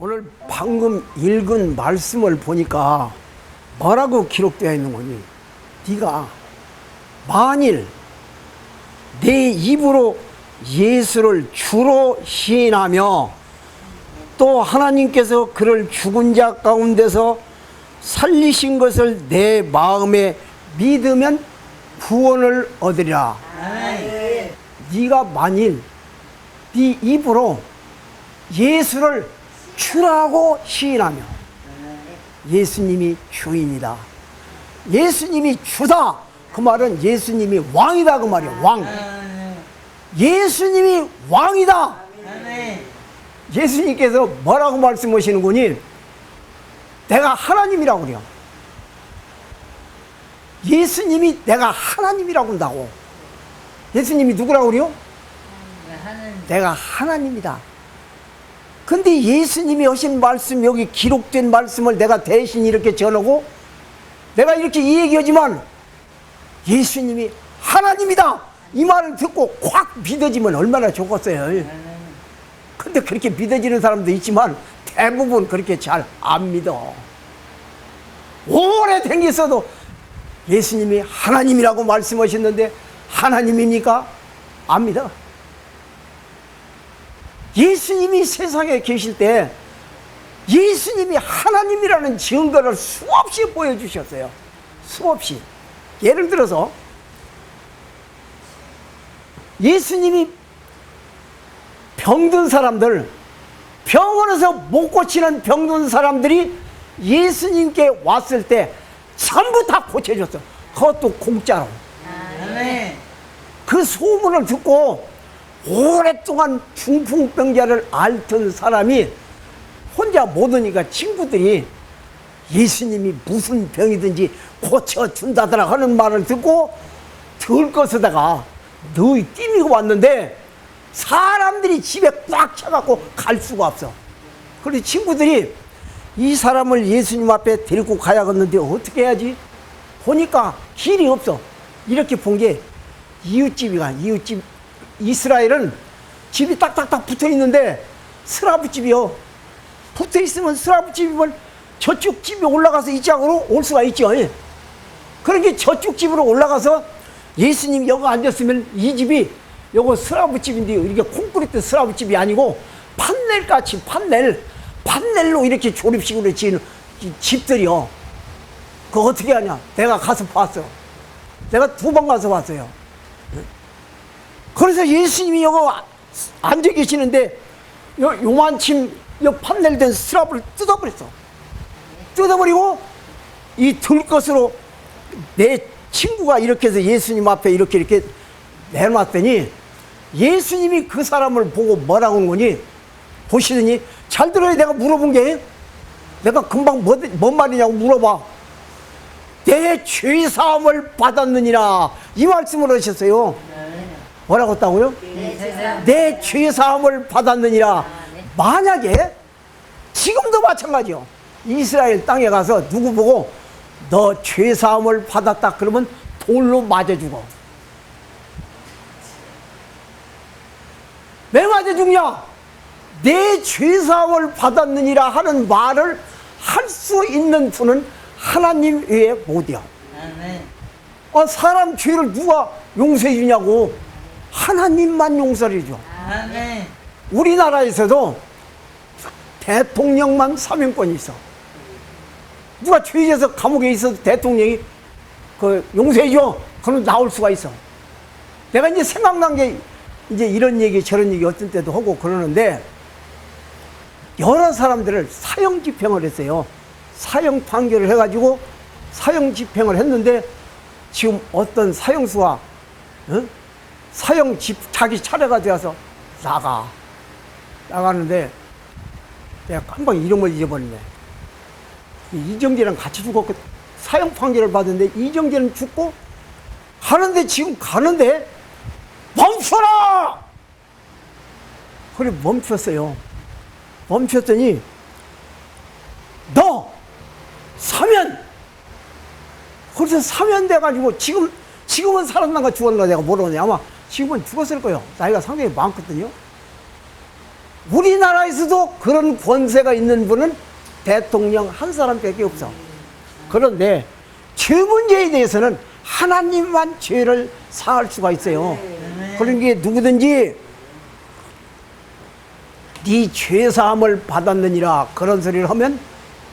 오늘 방금 읽은 말씀을 보니까 뭐라고 기록되어 있는 거니? 네가 만일 내 입으로 예수를 주로 시인하며 또 하나님께서 그를 죽은 자 가운데서 살리신 것을 내 마음에 믿으면 구원을 얻으리라. 네가 만일 네 입으로 예수를 주라고 시인하며, 예수님이 주인이다, 예수님이 주다, 그 말은 예수님이 왕이다 그 말이야. 왕. 예수님이 왕이다. 예수님께서 뭐라고 말씀하시는 거니? 내가 하나님이라고 그래요. 예수님이 내가 하나님이라고 한다고. 예수님이 누구라고 그래요? 내가 하나님이다. 근데 예수님이 하신 말씀, 여기 기록된 말씀을 내가 대신 이렇게 전하고 내가 이렇게 얘기하지만 예수님이 하나님이다 이 말을 듣고 확 믿어지면 얼마나 좋겠어요. 근데 그렇게 믿어지는 사람도 있지만 대부분 그렇게 잘 안 믿어. 오래 댕겼어도 예수님이 하나님이라고 말씀하셨는데 하나님입니까? 안 믿어. 예수님이 세상에 계실 때 예수님이 하나님이라는 증거를 수없이 보여주셨어요. 수없이. 예를 들어서 예수님이 병든 사람들, 병원에서 못 고치는 병든 사람들이 예수님께 왔을 때 전부 다 고쳐줬어. 그것도 공짜로. 그 소문을 듣고 오랫동안 중풍병자를 앓던 사람이 혼자 못 오니까 친구들이 예수님이 무슨 병이든지 고쳐준다더라 하는 말을 듣고 들것에다가 너희 뛰미고 왔는데 사람들이 집에 꽉 차갖고 갈 수가 없어. 그래서 친구들이 이 사람을 예수님 앞에 데리고 가야겠는데 어떻게 해야지? 보니까 길이 없어. 이렇게 본 게 이웃집이가, 이웃집, 이스라엘은 집이 딱딱딱 붙어 있는데 스라브 집이요. 붙어 있으면 스라브 집이면 저쪽 집에 올라가서 이 짝으로 올 수가 있죠. 그러니까 저쪽 집으로 올라가서 예수님 여기 앉았으면 이 집이 요거 스라브 집인데 이렇게 콘크리트 스라브 집이 아니고 판넬같이 판넬로 이렇게 조립식으로 지은 집들이요. 그거 어떻게 하냐? 내가 가서 봤어. 내가 2번 가서 봤어요. 그래서 예수님이 여기 앉아 계시는데 요만침 요 판넬 된 스라브를 뜯어버렸어. 뜯어버리고 이 들것으로 내 친구가 이렇게 해서 예수님 앞에 이렇게 내놨더니 예수님이 그 사람을 보고 뭐라고 한 거니? 보시더니, 잘 들어야. 내가 물어본 게, 내가 금방 뭔 말이냐고 물어봐. 내 죄사함을 받았느니라 이 말씀을 하셨어요. 뭐라고 했다고요? 내 죄사함을 받았느니라. 만약에 지금도 마찬가지요. 이스라엘 땅에 가서 누구 보고 너 죄사함을 받았다 그러면 돌로 맞아 죽어. 왜 맞아 죽냐? 내 죄사함을 받았느니라 하는 말을 할 수 있는 분은 하나님 외에 못이야. 사람 죄를 누가 용서해 주냐고. 하나님만 용서를 해줘. 우리나라에서도 대통령만 사면권이 있어. 누가 죄져서 감옥에 있어도 대통령이 용서해줘. 그럼 나올 수가 있어. 내가 이제 생각난 게 이제 이런 얘기 저런 얘기 어떤 때도 하고 그러는데, 여러 사람들을 사형 집행을 했어요. 사형 판결을 해가지고 사형 집행을 했는데 지금 어떤 사형수가 사형 자기 차례가 되어서 나가는데 내가 깜빡 이름을 잊어버렸네. 이정재랑 같이 죽었고 사형 판결을 받았는데 이정재는 죽고 하는데 지금 가는데 멈춰라! 그래 멈췄어요. 멈췄더니 너 사면! 그래서 사면 돼가지고 지금은 살았는가 죽었는가 내가 모르겠네. 아마 지금은 죽었을 거예요. 나이가 상당히 많거든요. 우리나라에서도 그런 권세가 있는 분은 대통령 한 사람밖에 없어. 그런데 죄 문제에 대해서는 하나님만 죄를 사할 수가 있어요. 그런 게 누구든지 네 죄사함을 받았느니라 그런 소리를 하면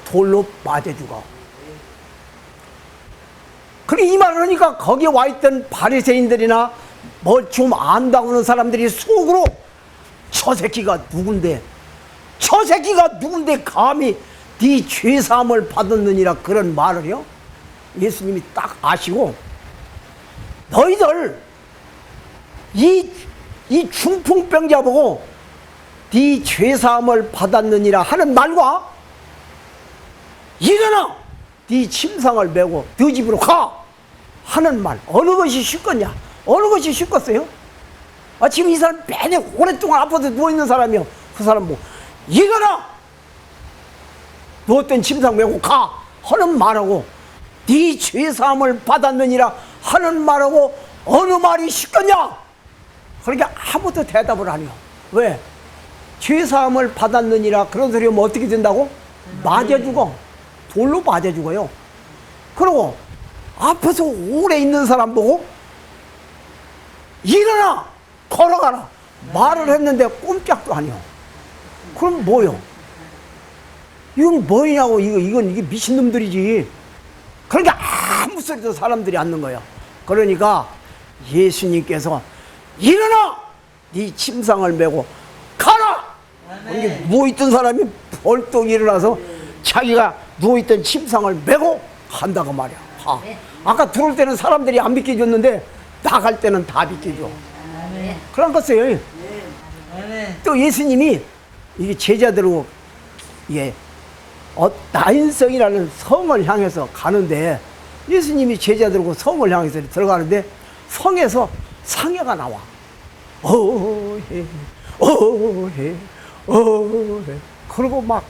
돌로 맞아 죽어. 그래 이 말을 하니까 거기에 와 있던 바리새인들이나 뭐 좀 안다고 하는 사람들이 속으로 저 새끼가 누군데 감히 네 죄사함을 받았느니라 그런 말을요. 예수님이 딱 아시고 너희들 이 중풍병자 보고 네 죄사함을 받았느니라 하는 말과 일어나 네 침상을 메고 네 집으로 가 하는 말 어느 것이 쉽겠냐? 어느 것이 쉽겠어요? 지금 이 사람 매년 오랫동안 아파서 누워있는 사람이요. 그 사람 뭐 일어나 누웠던 침상 메고 가 하는 말하고 네 죄사함을 받았느니라 하는 말하고 어느 말이 쉽겠냐? 그러니까 아무도 대답을 안 해요. 왜? 죄사함을 받았느니라 그런 소리 하면 어떻게 된다고? 맞아 죽어. 돌로 맞아 죽어요. 그리고 앞에서 오래 있는 사람 보고 일어나 걸어가라 말을 했는데 꼼짝도 안 해요. 그럼 뭐요? 이건 뭐냐고. 이게 미친놈들이지. 그러니까 아무 소리도 사람들이 않는 거예요. 그러니까 예수님께서 일어나 네 침상을 메고 가라. 그러니까 누워있던 사람이 벌떡 일어나서 자기가 누워있던 침상을 메고 간다고 말이야. 아까 들어올 때는 사람들이 안 믿겨줬는데 나갈 때는 다 믿겨줘. 그런 것이에요. 또 예수님이 이게 제자들하고 이게 나인성이라는 성을 향해서 가는데 예수님이 제자들하고 성을 향해서 들어가는데 성에서 상여가 나와. 어해 그리고 막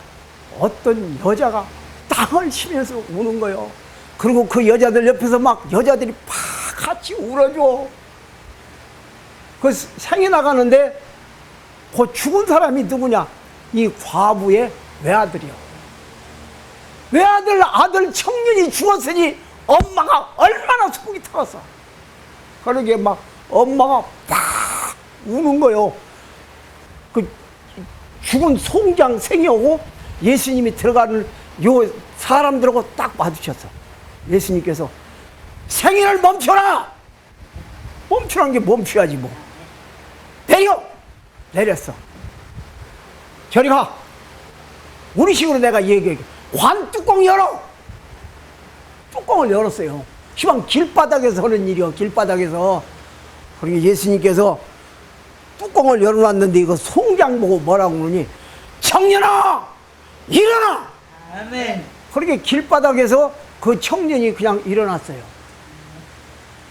어떤 여자가 땅을 치면서 우는 거예요. 그리고 그 여자들 옆에서 막 여자들이 팍 같이 울어줘. 그 생이 나가는데 그 죽은 사람이 누구냐? 이 과부의 외아들이요. 외아들 아들 청년이 죽었으니 엄마가 얼마나 속이 타갔어. 그러게 막 엄마가 팍 우는 거요. 그 죽은 송장 생이오고 예수님이 들어가는 요 사람들하고 딱 마주쳤어. 예수님께서 생애를 멈춰라. 멈추라는 게 멈춰야지 뭐. 내렸어. 저리 가. 우리 식으로 내가 얘기해. 관 뚜껑 열어. 뚜껑을 열었어요. 시방 길바닥에서 하는 일이요. 길바닥에서. 그러니까 예수님께서 뚜껑을 열어놨는데 이거 송장 보고 뭐라고 그러니 청년아 일어나. 아멘. 그렇게 길바닥에서 그 청년이 그냥 일어났어요.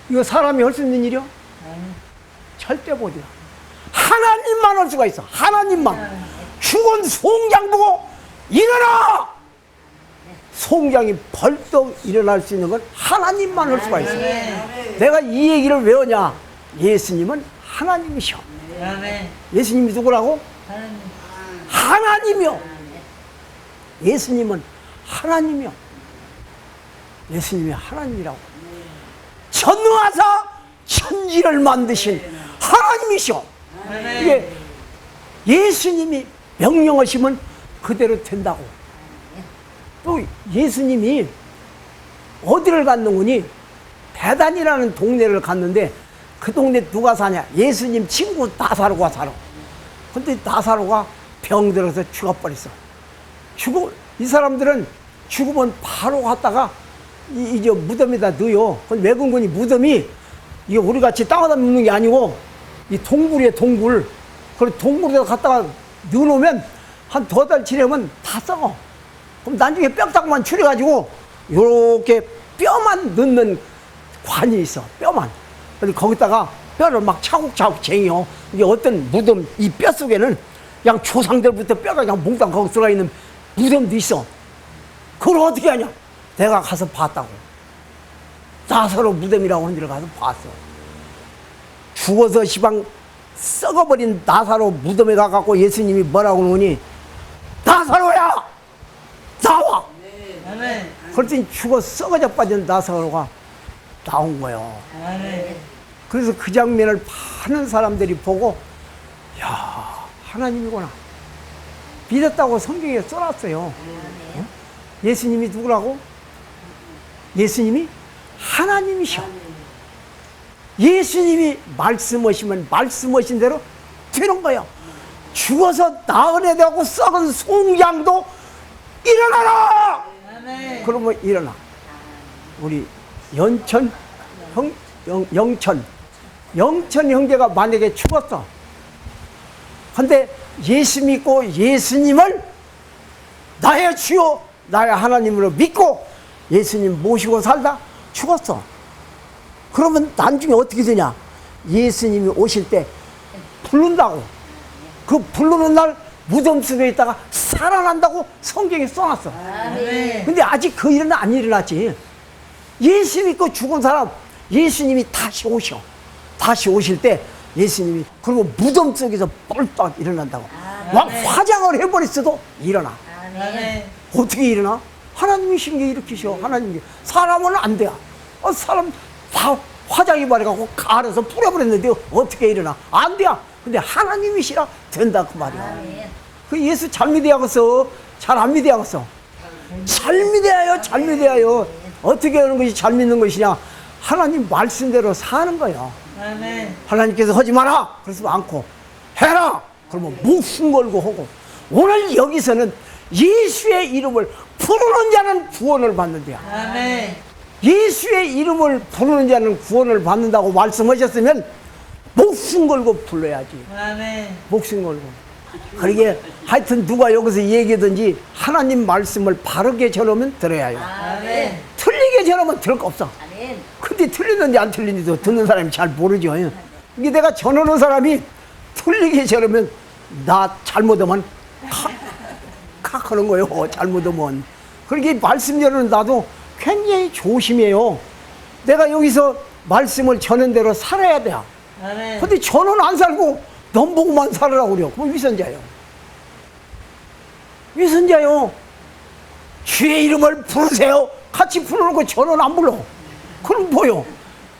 이거 사람이 할 수 있는 일이요? 절대 못이야. 하나님만 할 수가 있어. 하나님만. 죽은 송장 보고 일어나. 송장이 벌떡 일어날 수 있는 건 하나님만 할 수가 있어. 내가 이 얘기를 왜 하냐? 예수님은 하나님이셔. 예수님이 누구라고? 하나님이요. 예수님은 하나님이요. 예수님이 하나님이라고. 전능하사 천지를 만드신 하나님이셔. 이게 예수님이 명령하시면 그대로 된다고. 또 예수님이 어디를 갔는 거니? 대단이라는 동네를 갔는데 그 동네 누가 사냐? 예수님 친구 나사로가 살아. 근데 나사로가 병들어서 죽어버렸어. 이 사람들은 죽으면 바로 갔다가 이제 무덤에다 넣어요. 근데 외근군이 무덤이 이게 우리 같이 땅에다 묻는 게 아니고 이 동굴이에요, 동굴. 그리고 동굴에다 갖다가 넣어놓으면 한 2달 지나면 다 썩어. 그럼 나중에 뼈다구만 추려가지고 요렇게 뼈만 넣는 관이 있어. 뼈만. 근데 거기다가 뼈를 막 차곡차곡 쟁여. 이게 어떤 무덤, 이 뼈 속에는 그냥 조상들부터 뼈가 그냥 몽땅 거기 들어가 있는 무덤도 있어. 그걸 어떻게 하냐? 내가 가서 봤다고. 나사로 무덤이라고 하는 데를 가서 봤어. 죽어서 시방 썩어버린 나사로 무덤에 가갖고 예수님이 뭐라고 그러니 나사로야 나와. 아멘. 그랬더니 죽어 썩어져 빠진 나사로가 나온 거예요. 아멘. 그래서 그 장면을 많은 사람들이 보고 야 하나님이구나 믿었다고 성경에 써놨어요. 어? 예수님이 누구라고? 예수님이 하나님이셔. 예수님이 말씀하시면 말씀하신 대로 되는 거예요. 죽어서 나은에 되고 썩은 송장도 일어나라. 아멘. 그러면 일어나. 우리 영천 형제가 만약에 죽었어. 근데 예수 믿고 예수님을 나의 주요 나의 하나님으로 믿고 예수님 모시고 살다 죽었어. 그러면 나중에 어떻게 되냐? 예수님이 오실 때 부른다고. 그 부르는 날 무덤 속에 있다가 살아난다고 성경에 써놨어. 아멘. 근데 아직 그 일은 안 일어났지. 예수 믿고 죽은 사람 예수님이 다시 오셔. 다시 오실 때 예수님이 그리고 무덤 속에서 뻘떡 일어난다고. 막 화장을 해버렸어도 일어나. 아멘. 어떻게 일어나? 하나님이신 게 일으키셔. 하나님이. 사람은 안 돼. 사람 다 화장이 버려갖고 갈아서 뿌려버렸는데 어떻게 일어나? 안 돼. 근데 하나님이시라 된다 그 말이야. 그 예수 잘 믿어야겠어. 잘 안 믿어야겠어. 잘 믿어야요. 잘 믿어야요. 어떻게 하는 것이 잘 믿는 것이냐? 하나님 말씀대로 사는 거예요. 아멘. 하나님께서 하지 마라 그래서 않고 해라 그러면 목숨 걸고 하고. 오늘 여기서는 예수의 이름을 부르는 자는 구원을 받는대요. 아멘. 예수의 이름을 부르는 자는 구원을 받는다고 말씀하셨으면 목숨 걸고 불러야지. 아멘. 목숨 걸고. 그러게 하여튼 누가 여기서 얘기하든지 하나님 말씀을 바르게 전하면 들어야 해요. 아멘. 틀리게 전하면 들을 거 없어. 근데 틀리는지 안 틀리는지도 듣는 사람이 잘 모르죠. 이게 내가 전하는 사람이 틀리게 전하면 나 잘못하면 칵 하는 거예요. 잘못하면. 그러게 말씀 전하는 나도 굉장히 조심해요. 내가 여기서 말씀을 전한 대로 살아야 돼. 아멘. 근데 저는 안 살고 넌 보고만 살으라고 그래요. 그럼 위선자예요. 위선자요. 주의 이름을 부르세요. 같이 부르고 저는 안 불러. 그럼 뭐요?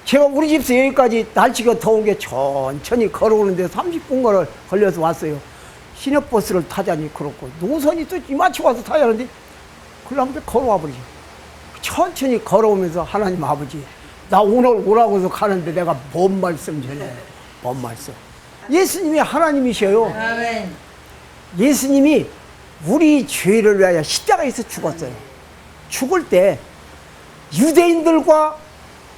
제가 우리 집에서 여기까지 날씨가 더운 게 천천히 걸어오는데 30분 걸려서 왔어요. 시내버스를 타자니 그렇고 노선이 또 이마치 와서 타야 하는데 그러면 걸어와 버리죠. 천천히 걸어오면서 하나님 아버지 나 오늘 오라고 해서 가는데 내가 뭔 말씀 전해. 뭔 말씀. 예수님이 하나님이셔요. 아멘. 예수님이 우리 죄를 위하여 십자가에서 죽었어요. 죽을 때 유대인들과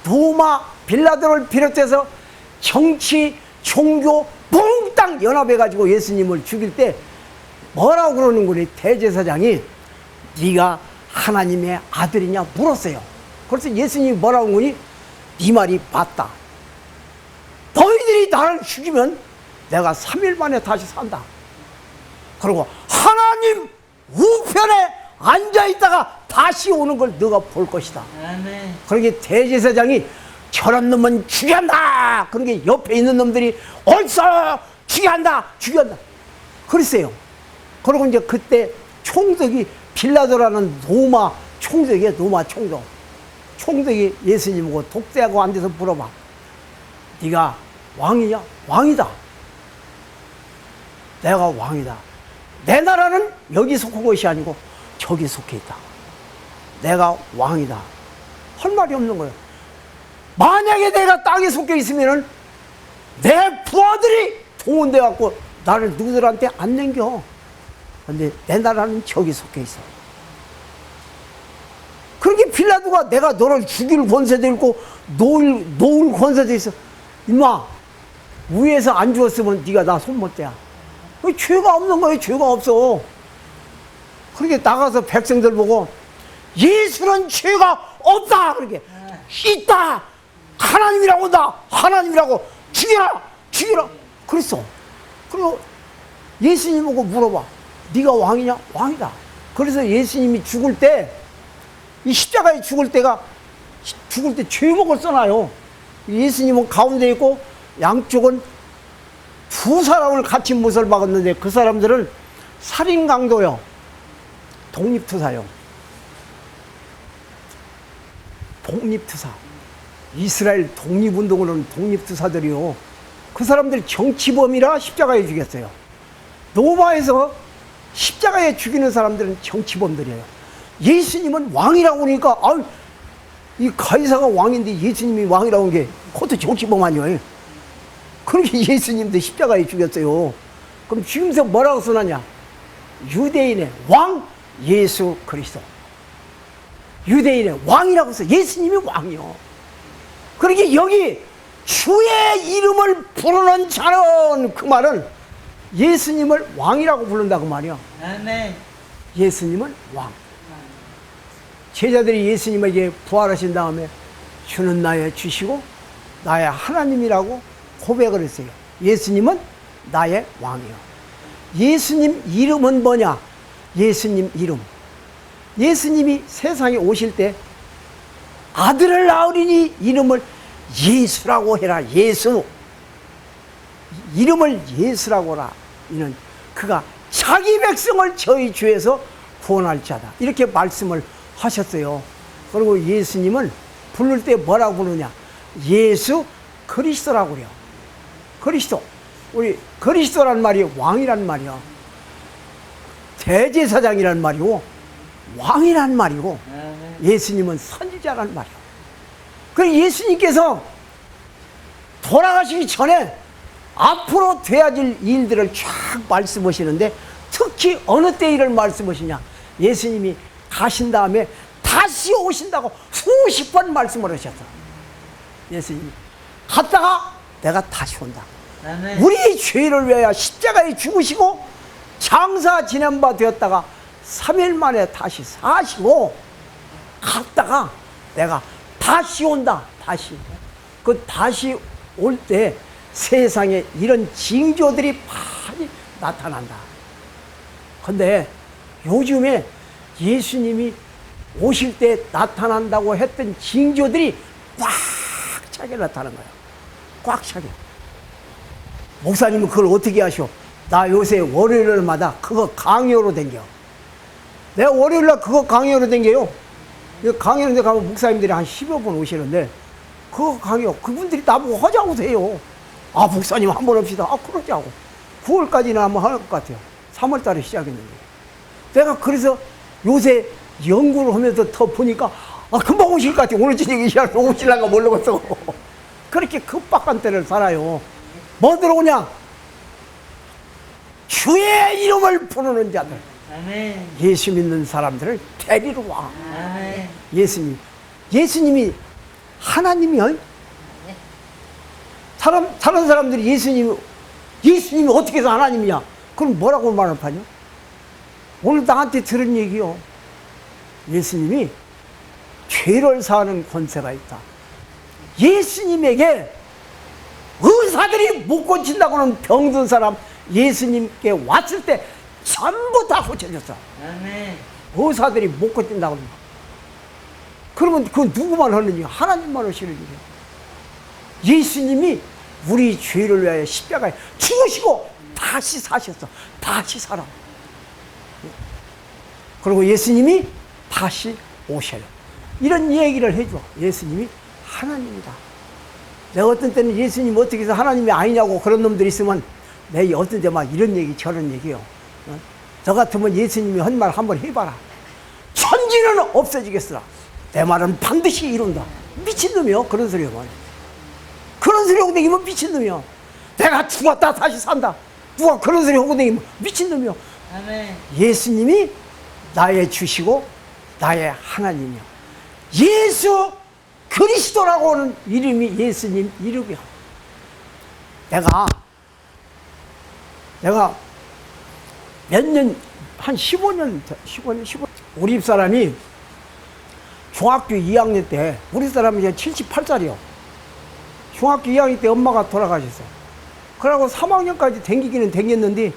로마 빌라도를 비롯해서 정치, 종교 몽땅 연합해가지고 예수님을 죽일 때 뭐라고 그러는 거니? 대제사장이 네가 하나님의 아들이냐 물었어요. 그래서 예수님이 뭐라고 그러니? 네 말이 맞다. 너희들이 나를 죽이면 내가 3일 만에 다시 산다. 그리고 하나님 우편에 앉아있다가 다시 오는 걸 너가 볼 것이다. 아멘. 그러게 대제사장이 저런 놈은 죽여한다. 그러게 옆에 있는 놈들이 옳소 죽여한다 죽여한다 그랬어요. 그리고 이제 그때 총독이 빌라도라는 로마 총독이에요. 로마 총독. 총독이 예수님하고 독대하고 앉아서 물어봐. 네가 왕이냐? 왕이다. 내가 왕이다. 내 나라는 여기 속한 것이 아니고 저기 속해 있다. 내가 왕이다. 할 말이 없는 거예요. 만약에 내가 땅에 속해 있으면은 내 부하들이 동원돼 갖고 나를 누구들한테 안 남겨. 근데 내 나라는 저기 속해 있어. 그렇게 빌라도가 내가 너를 죽일 권세도 있고 놓을 권세도 있어. 임마 위에서 안 죽었으면 네가 나 손 못 대야. 죄가 없는 거예요. 죄가 없어. 그렇게 나가서 백성들 보고 예수는 죄가 없다. 그렇게 있다. 하나님이라고 한다. 하나님이라고 죽여라. 죽여라. 그랬어. 그리고 예수님 보고 물어봐. 네가 왕이냐? 왕이다. 그래서 예수님이 죽을 때 이 십자가에 죽을 때 제목을 써놔요. 예수님은 가운데 있고 양쪽은 두 사람을 같이 못을 박았는데 그 사람들은 살인 강도요, 독립투사요. 독립투사. 이스라엘 독립운동을 하는 독립투사들이요. 그 사람들 정치범이라 십자가에 죽였어요. 로마에서 십자가에 죽이는 사람들은 정치범들이에요. 예수님은 왕이라고 그러니까, 아유, 이 가이사가 왕인데 예수님이 왕이라고 한 게 그것도 정치범 아니에요. 그러니까 예수님도 십자가에 죽였어요. 그럼 지금서 뭐라고 써놨냐? 유대인의 왕 예수 그리스도. 유대인의 왕이라고 써. 예수님이 왕이요. 그러니까 여기 주의 이름을 부르는 자는, 그 말은 예수님을 왕이라고 부른다고 말이야. 아멘. 예수님은 왕. 제자들이 예수님에게 부활하신 다음에 주는 나의 주시고 나의 하나님이라고 고백을 했어요. 예수님은 나의 왕이요. 예수님 이름은 뭐냐? 예수님 이름. 예수님이 세상에 오실 때 아들을 낳으리니 이름을 예수라고 해라. 예수. 이름을 예수라고 하라. 이는 그가 자기 백성을 저희 죄에서 구원할 자다. 이렇게 말씀을 하셨어요. 그리고 예수님은 부를 때 뭐라고 부르냐? 예수 그리스도라고 그래요. 그리스도. 우리 그리스도란 말이 왕이란 말이야. 대제사장이란 말이고 왕이란 말이고 예수님은 선지자란 말이야. 그래서 예수님께서 돌아가시기 전에 앞으로 돼야 될 일들을 쫙 말씀하시는데 특히 어느 때 일을 말씀하시냐? 예수님이 가신 다음에 다시 오신다고 수십 번 말씀을 하셨어. 예수님이 갔다가 내가 다시 온다. 아멘. 우리 죄를 위하여 십자가에 죽으시고 장사 지낸 바 되었다가 3일 만에 다시 사시고 갔다가 내가 다시 온다. 다시. 그 다시 올 때 세상에 이런 징조들이 많이 나타난다. 근데 요즘에 예수님이 오실 때 나타난다고 했던 징조들이 꽉 차게 나타나는 거예요. 꽉 차게. 목사님은 그걸 어떻게 하셔? 나 요새 월요일마다 그거 강요로 댕겨. 내가 월요일날 그거 강요로 댕겨요. 강요인데 가면 목사님들이 한 10여 분 오시는데 그거 강요. 그분들이 나보고 하자고 해요. 아, 목사님 한번 합시다. 아, 그러자고. 9월까지는 한번 할 것 같아요. 3월 달에 시작했는데. 내가 그래서 요새 연구를 하면서 더 보니까 아, 금방 오실 것 같아요. 오늘 저녁에 시작 오실란가 모르겠어. 그렇게 급박한 때를 살아요. 뭐 들어오냐? 주의 이름을 부르는 자들. 아멘. 예수 믿는 사람들을 데리러 와. 아멘. 예수님이 하나님이요? 다른 사람들이 예수님이 어떻게 해서 하나님이냐? 그럼 뭐라고 말을 하냐? 오늘 나한테 들은 얘기요. 예수님이 죄를 사하는 권세가 있다. 예수님에게 의사들이 못 고친다고 하는 병든 사람 예수님께 왔을 때 전부 다 고쳐졌어. 아멘. 의사들이 못 고친다고 합니다. 그러면 그 누구만 하는 일? 하나님만 하시는 일이에요. 예수님이 우리 죄를 위하여 십자가에 죽으시고 다시 사셨어. 다시 살아. 그리고 예수님이 다시 오셔요. 이런 얘기를 해줘. 예수님이 하나님이다. 내가 어떤 때는 예수님 어떻게 해서 하나님이 아니냐고 그런 놈들이 있으면 내 어떤 때 막 이런 얘기 저런 얘기요. 저 같으면 예수님이 한 말 한번 해봐라. 천지는 없어지겠으나 내 말은 반드시 이룬다. 미친놈이요. 그런 소리 하면. 그런 소리 하고 다니면 미친놈이요. 내가 죽었다 다시 산다. 누가 그런 소리 하고 다니면 미친놈이요. 아멘. 예수님이 나의 주시고 나의 하나님이요. 예수 그리스도라고 하는 이름이 예수님 이름이야. 내가 몇 년, 한 15년, 우리 집 사람이 중학교 2학년 때, 우리 사람이 이제 78살이요. 중학교 2학년 때 엄마가 돌아가셨어. 그러고 3학년까지 댕기기는 댕겼는데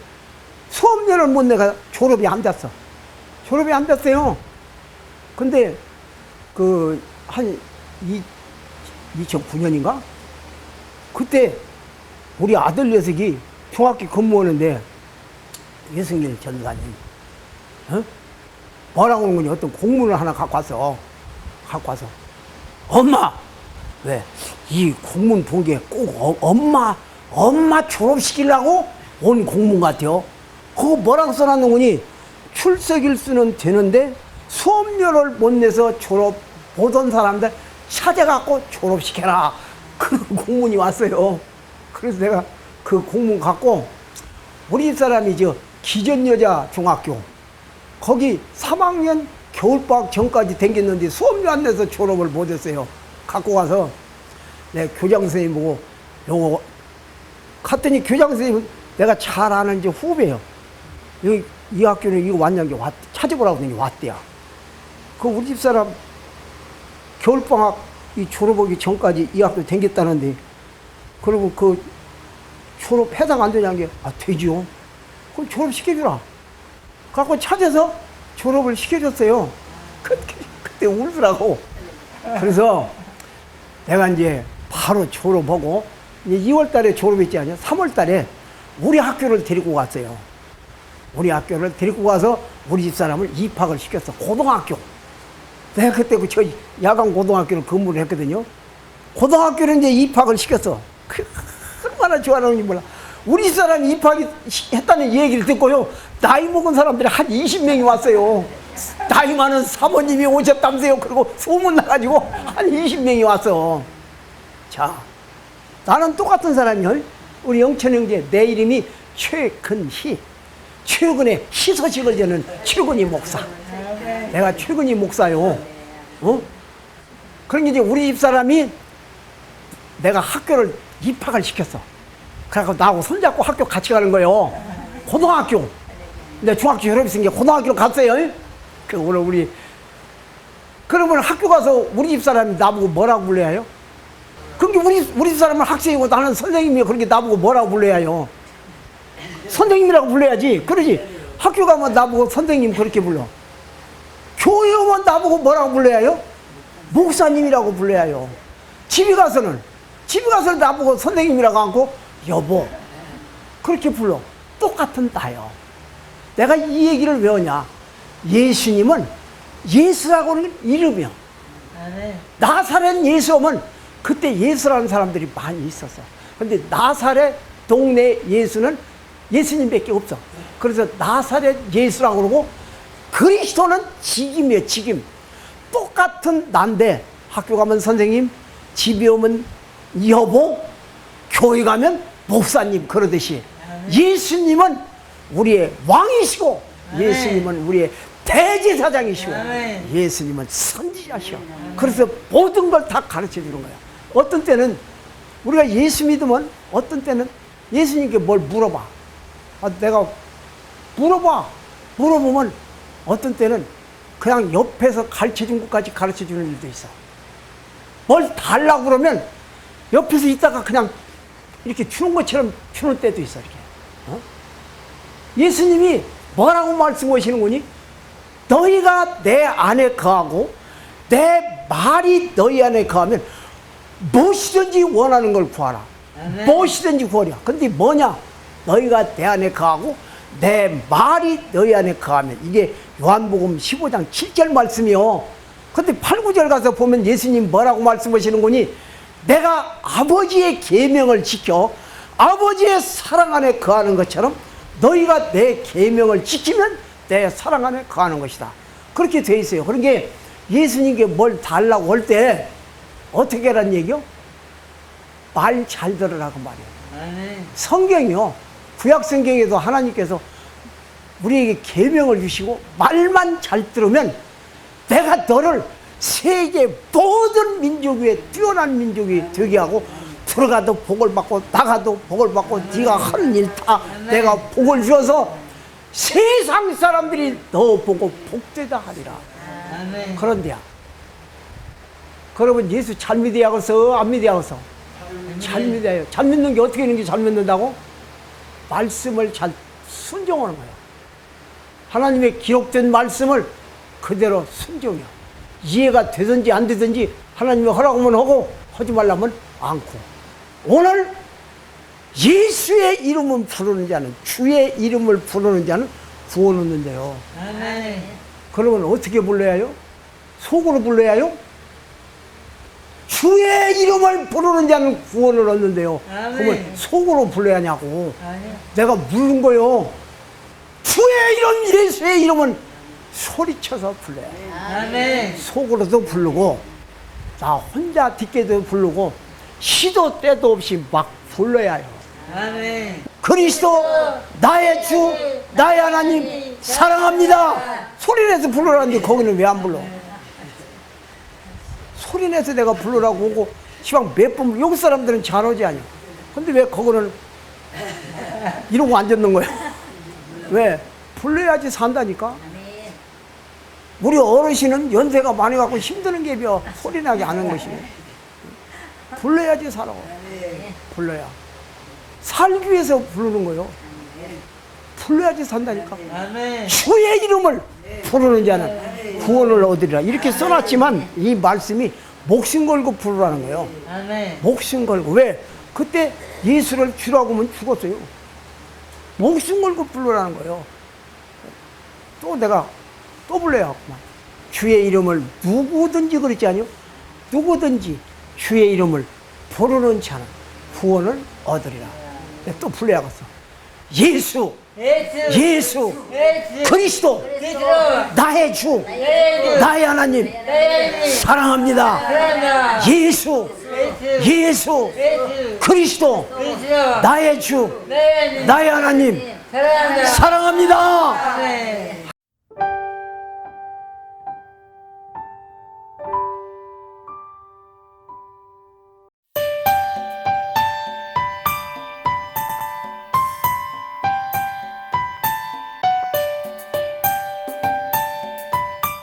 수업료를 못 내가 졸업이 안 됐어. 졸업이 안 됐어요. 근데 한 2009년인가? 그때 우리 아들 녀석이 중학교 근무하는데 유승길 전사님 뭐라고 하는 거니? 어떤 공문을 하나 갖고 와서 엄마 왜 이 공문 본 게 꼭 엄마 졸업시키려고 온 공문 같아요. 그거 뭐라고 써놨는 거니? 출석일수는 되는데 수업료를 못 내서 졸업 보던 사람들 찾아갖고 졸업시켜라. 그 공문이 왔어요. 그래서 내가 그 공문 갖고 우리 집사람이 기전여자 중학교 거기 3학년 겨울방학 전까지 댕겼는데 수업료 안 내서 졸업을 못했어요. 갖고 가서 내 교장 선생님 보고 요거 갔더니 교장 선생님은 내가 잘 아는 이제 후배예요. 여기 이 학교는 이거 왔냐는 게 찾아보라고 했더니 왔대야. 그 우리 집사람 겨울방학 이 졸업하기 전까지 이 학교 댕겼다는데 그리고 그 졸업 해당 안 되냐는 게 되지요. 그럼 졸업시켜주라. 갖고 찾아서 졸업을 시켜줬어요. 그때 울더라고. 그래서 내가 이제 바로 졸업하고 이제 2월 달에 졸업했지 않냐? 3월 달에 우리 학교를 데리고 갔어요. 우리 학교를 데리고 가서 우리 집사람을 입학을 시켰어. 고등학교. 내가 그때 저 야간 고등학교를 근무를 했거든요. 고등학교를 이제 입학을 시켰어. 얼마나 좋아하는지 몰라. 우리 집사람이 입학했다는 얘기를 듣고요. 나이 먹은 사람들이 한 20명이 왔어요. 나이 많은 사모님이 오셨다면서요. 그리고 소문 나가지고 한 20명이 왔어. 자, 나는 똑같은 사람이요. 우리 영천 형제, 내 이름이 최근희. 최근에 희소식을 저는 최근희 목사. 내가 최근희 목사요. 그러니까 이제 우리 집사람이 내가 학교를 입학을 시켰어. 그래서 나하고 손잡고 학교 같이 가는 거예요. 고등학교. 근데 중학교 졸업했으니까 고등학교로 갔어요. 그 오늘 그러면 학교 가서 우리 집사람이 나보고 뭐라고 불러야 해요? 그러니까 우리 집사람은 학생이고 나는 선생님이요. 그러니까 나보고 뭐라고 불러야 해요? 선생님이라고 불러야지. 그러지. 학교 가면 나보고 선생님 그렇게 불러. 교회 오면 나보고 뭐라고 불러야 해요? 목사님이라고 불러야 해요. 집에 가서는 나보고 선생님이라고 하고 여보 그렇게 불러. 똑같은 나요. 내가 이 얘기를 왜 하냐? 예수님은 예수라고는 이름이요. 나사렛 예수 오면 그때 예수라는 사람들이 많이 있었어. 근데 나사렛 동네 예수는 예수님밖에 없어. 그래서 나사렛 예수라고 그러고 그리스도는 직임이에요. 직임. 똑같은 난데 학교 가면 선생님, 집에 오면 여보, 교회 가면 목사님 그러듯이 예수님은 우리의 왕이시고 예수님은 우리의 대제사장이시고 예수님은 선지자시오. 그래서 모든 걸 다 가르쳐 주는 거야. 어떤 때는 우리가 예수 믿으면 어떤 때는 예수님께 뭘 물어봐. 내가 물어보면 어떤 때는 그냥 옆에서 가르쳐 준 것까지 가르쳐 주는 일도 있어. 뭘 달라고 그러면 옆에서 있다가 그냥 이렇게 주는 것처럼 주는 때도 있어. 이렇게. 예수님이 뭐라고 말씀하시는 거니? 너희가 내 안에 거하고 내 말이 너희 안에 거하면 무엇이든지 원하는 걸 구하라. 무엇이든지 구하라. 근데 뭐냐? 너희가 내 안에 거하고 내 말이 너희 안에 거하면. 이게 요한복음 15장 7절 말씀이요. 근데 8, 9절 가서 보면 예수님 뭐라고 말씀하시는 거니? 내가 아버지의 계명을 지켜 아버지의 사랑 안에 거하는 것처럼 너희가 내 계명을 지키면 내 사랑 안에 거하는 것이다. 그렇게 돼 있어요. 그러니까 예수님께 뭘 달라고 할 때 어떻게 하라는 얘기요? 말 잘 들으라고 말이에요. 성경이요. 구약 성경에도 하나님께서 우리에게 계명을 주시고 말만 잘 들으면 내가 너를 세계 모든 민족 위에 뛰어난 민족이 되게 하고 들어가도 복을 받고 나가도 복을 받고 네가 하는 일 다 내가 복을 주어서 세상 사람들이 너 보고 복되다 하리라. 그런데야 그러면 예수 잘 믿어야겠어? 안 믿어야겠어? 잘 믿어요. 잘 믿는 게 어떻게 있는 게 잘 믿는다고? 말씀을 잘 순종하는 거예요. 하나님의 기록된 말씀을 그대로 순종해요. 이해가 되든지 안 되든지 하나님이 허락하면 하고 하지 말라면 않고. 오늘 예수의 이름을 부르는 자는, 주의 이름을 부르는 자는 구원 얻는데요. 아멘. 그러면 어떻게 불러야 해요? 속으로 불러야 해요? 주의 이름을 부르는 자는 구원을 얻는데요. 아멘. 그러면 속으로 불러야 하냐고. 아니요. 내가 부른 거요. 주의 이름, 예수의 이름은 소리쳐서 불러야 해요. 아멘. 속으로도 부르고, 나 혼자 듣게도 부르고, 시도 때도 없이 막 불러야 해요. 아멘. 그리스도 나의 주, 나의 하나님 사랑합니다. 소리내서 부르라는데 거기는 왜 안 불러? 소리내서 내가 부르라고 오고 시방 몇 번, 여기 사람들은 잘하지 아니야. 근데 왜 거기는 이러고 앉았는 거야? 왜? 불러야지 산다니까. 우리 어르신은 연세가 많이 갖고 힘드는 게 몇 소리나게 하는 것이. 불러야지 살아. 불러야. 살기 위해서 부르는 거요. 불러야지 산다니까. 아멘. 주의 이름을 부르는 자는 구원을 얻으리라. 이렇게 써놨지만 이 말씀이 목숨 걸고 부르라는 거예요. 아멘. 목숨 걸고. 왜? 그때 예수를 주라고 하면 죽었어요. 목숨 걸고 부르라는 거예요. 또 내가 또 불러야겠구만. 주의 이름을 누구든지 그랬지 아니요? 누구든지 주의 이름을 부르는 자는 구원을 얻으리라. 내가 또 불러야겠어. 예수, 예수. 예수, 예수. 그리스도, 그리스도. 나의 주, 예수. 나의 하나님 예수. 사랑합니다. 사랑합니다. 예수, 예수. 예수, 예수. 그리스도, 그리스도. 나의 주, 네. 나의 하나님 사랑합니다. 사랑합니다.